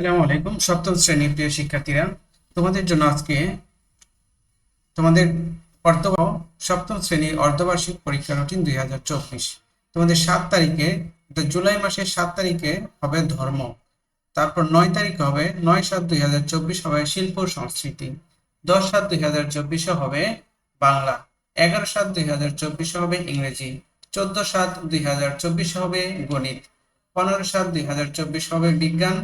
আসসালামু আলাইকুম। সপ্তম শ্রেণীর প্রিয় শিক্ষার্থীরা, তোমাদের জন্য আজকে তোমাদের অর্ধ সপ্তম শ্রেণীর অর্ধবার্ষিক পরীক্ষা রুটিন 2024। তোমাদের 7 তারিখে, জুলাই মাসের 7 তারিখে হবে ধর্ম। তারপর 9 তারিখে হবে 9/7/2024 হবে শিল্প সংস্কৃতি। 10/7/2024 হবে বাংলা। 11/7/2024 হবে ইংরেজি। 14/7/2024 হবে গণিত। 15/7/2024 হবে বিজ্ঞান।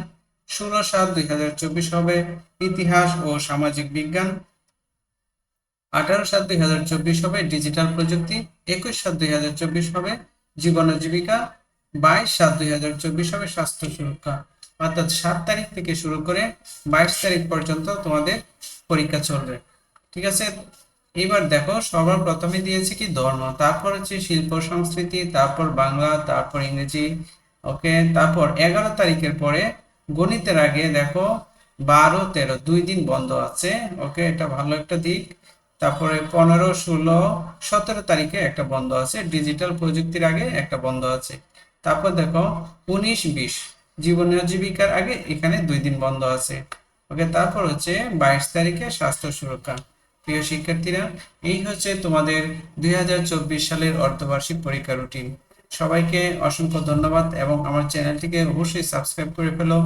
16/7/2024 হবে ইতিহাস ও সামাজিক বিজ্ঞান। 18/7/2024 হবে ডিজিটাল প্রযুক্তি। 21/7/2024 হবে জীবন ও জীবিকা। 22/7/2024 হবে স্বাস্থ্য সুরক্ষা। অর্থাৎ 7 তারিখ থেকে শুরু করে 22 তারিখ পর্যন্ত তোমাদের পরীক্ষা চলবে। ঠিক আছে, এবার দেখো সবার প্রথমে দিয়েছে কি ধর্ম, তারপর হচ্ছে শিল্প সংস্কৃতি, তারপর বাংলা, তারপর ইংরেজি। ওকে, তারপর 11 তারিখের পরে গণিতের আগে দেখো 12, 13 2 দিন বন্ধ আছে। ওকে, এটা ভালো একটা দিক। তারপরে 15, 16, 17 তারিখে একটা বন্ধ আছে। ডিজিটাল প্রযুক্তির আগে একটা বন্ধ আছে। তারপর দেখো 19, 20 জীবন ও জীবিকার আগে এখানে 2 দিন বন্ধ আছে। ওকে, তারপর হচ্ছে 22 তারিখে স্বাস্থ্য সুরক্ষা। প্রিয় শিক্ষার্থীরা, এই হচ্ছে তোমাদের 2024 সালের অর্ধবার্ষিক পরীক্ষা রুটিন। সবাইকে অসংখ্য ধন্যবাদ এবং আমার চ্যানেলটিকে অবশ্যই সাবস্ক্রাইব করে ফেলো।